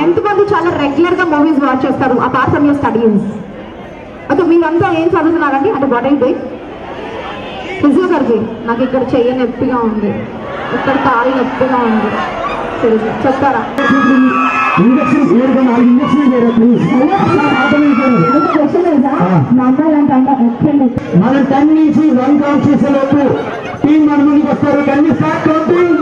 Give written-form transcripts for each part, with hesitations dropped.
ఎంతమంది చాలా రెగ్యులర్ గా మూవీస్ వాచ్ చేస్తారు అపార్ట్ ఫ్రమ్ యువర్ స్టడీస్? అంటే మీరంతా ఏం చదువుతున్నారండి? అంటే వాట్ ఐ డూయింగ్? ఫిజియోథెరపీ. నాకు ఇక్కడ చెయ్యి నొప్పిగా ఉంది, ఇక్కడ కాలు నొప్పిగా ఉంది, చెప్తారా? మన 10 నుంచి 1 కౌంట్ చేసేలోపు టీం మన ముందుకు వస్తారు. Can you start counting?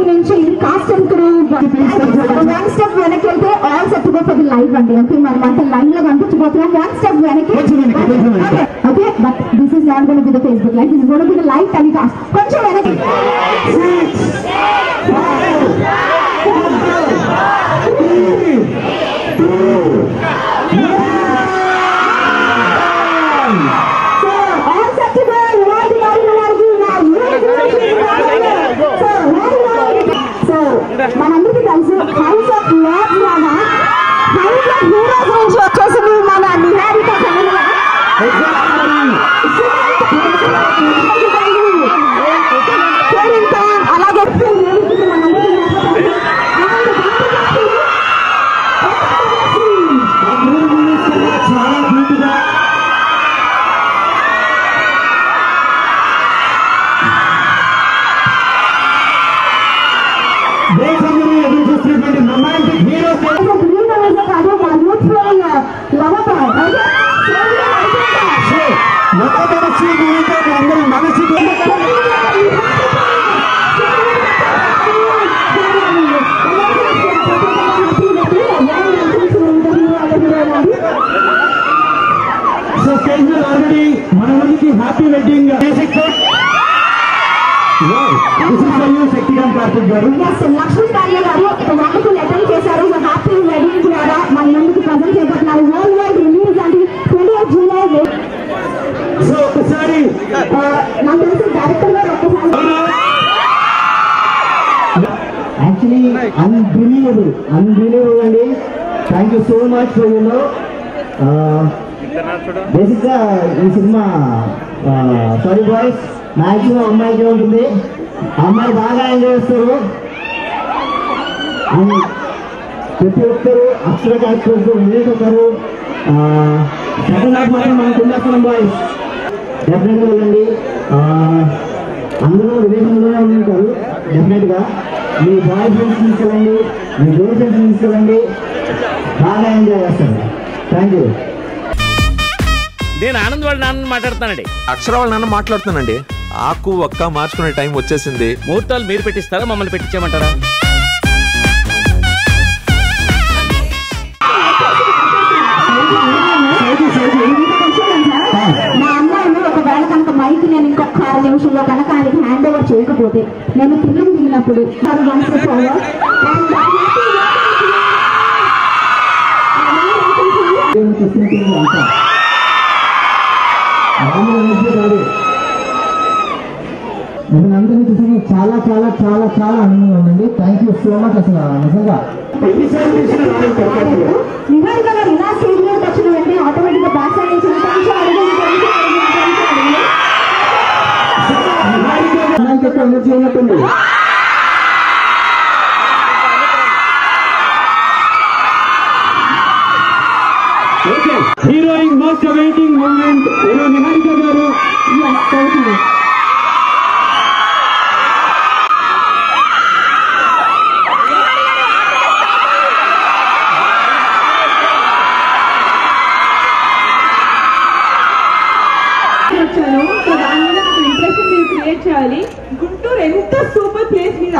నుంచి కాస్ట్ అండ్ క్రూ 1 స్టెప్ వెనక్కి వెళ్తే all set go for the live అండి. ఓకే, మనం అంటే లైవ్ లో కనిపించబోతున్నాం. 1 స్టెప్ వెనక్కి. Okay, but this is not gonna be the Facebook live, this is gonna be the live telecast. కొంచెం వెనక్కి. 6 మనందరికీ తెలుసు హౌస్ ఆఫ్ లార్డ్స్ లాగా హౌస్ ఆఫ్ హీరోస్ నుంచి వచ్చేసింది మన నిహారిక కమల. అలాగే మన ముందుకి హ్యాపీ వెడ్డింగ్ కార్తిక్ గారు, లక్ష్మీ కార్య గారు వండర్ఫుల్ అటెండ్ చేశారు. హ్యాపీ వెడ్డింగ్ ద్వారా మన ముందుకు ప్రజెంట్ చేయబోతున్నారు. వరల్డ్ వైడ్ రిలీజ్ అండి 28 జూలై. సో ఒకసారి నాకు తెలిసి డైరెక్టర్ గారు ఒక్కసారి యాక్చువల్లీ అన్బిలీవబుల్ అండి. Thank you so much for you know. Basic గా ఈ సినిమా సారీ బాయ్స్ మ్యాక్సిమం అమ్మాయికి ఉంటుంది. అమ్మాయి బాగా ఎంజాయ్ చేస్తారు. ప్రతి ఒక్కరు అక్షర క్యారెక్టర్స్ వినేట్ ఒకరు సెకండ్ హాఫ్ మాత్రం మనం తిందేస్తున్నాం బాయ్స్. డెఫినెట్గా వెళ్ళండి. అందరూ విదేశంలోనే ఉంటారు. డెఫినెట్గా మీ బాయ్ ఫ్రెండ్స్ తీసుకెళ్ళండి, మీ గర్ల్ ఫ్రెండ్స్ తీసుకెళ్ళండి, బాగా ఎంజాయ్ చేస్తారు. Thank you. నేను ఆనంద్ వాళ్ళ నాన్న మాట్లాడుతానండి. అక్షర వాళ్ళ నాన్న మాట్లాడుతానండి. ఆకు ఒక్క మార్చుకునే టైం వచ్చేసింది. ముహూర్తాలు మీరు పెట్టిస్తారా, మమ్మల్ని పెట్టించేయమంటారా? మా అమ్మాయిని ఒకవేళ కనుక మైక్ నేను ఇంకొక 6 నిమిషంలో కనుక ఆయనకి హ్యాండ్ ఓవర్ చేయకపోతే నేను పిల్లలు దిగినప్పుడు అందరినీ చూసి చాలా చాలా చాలా చాలా ఆనందంగా ఉందండి. Thank you so much. అసలు నిజంగా నిహారిక గారు ఇలా స్టేజ్ మీద వచ్చిన వెంటనే ఆటోమేటిక్ గా బ్యాక్ సైడ్ నుంచి ఎనర్జీ ఉన్నట్టుంది. Heroine most awaiting moment Niharika గారు.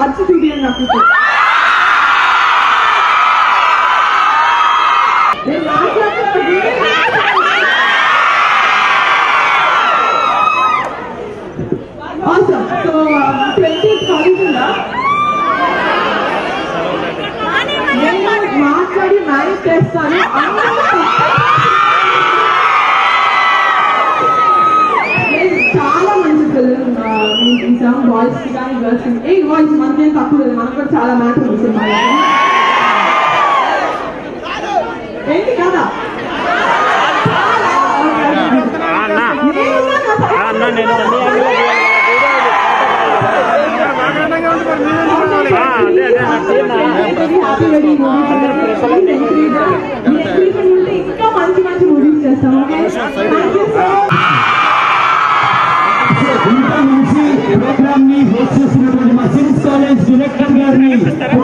అర్చి చూపియండి నాకు. నేను awesome. So 20th college ఉందా? నేను మాట్లాడి మ్యారేజ్ చేస్తాను. చాలా మంచి పిల్లలు బాయ్స్ కి కానీ గర్ల్స్ కి. ఏ బాయ్స్ మనకేం తక్కువ లేదు, మనకు కూడా చాలా మ్యాటర్ ఉంది సినిమా. ఏంటి కదా ఇంకా మంచి మంచి మూవీస్ చేస్తాం. ఇంత మంచి ప్రోగ్రామ్ ని హోస్ట్ చేసినటువంటి మా సిన్స్ కాలేజ్ డైరెక్టర్ గారిని ఒకసారి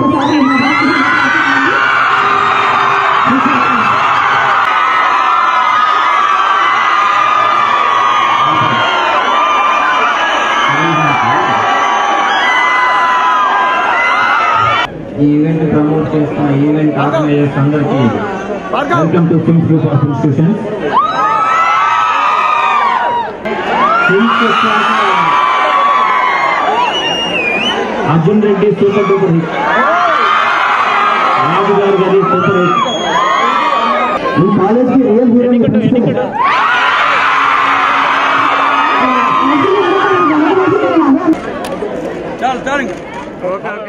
ఈ ఈవెంట్ ప్రమోట్ చేస్తున్న ఈవెంట్ ఆర్గనైజర్స్ అందరికీ welcome to film group of institution. Arjun Reddy super duper hit, Raju garu గారి సూపర్ హిట్. ఈ కాలేజ్ కి రియల్ హీరో చాలు చాలు.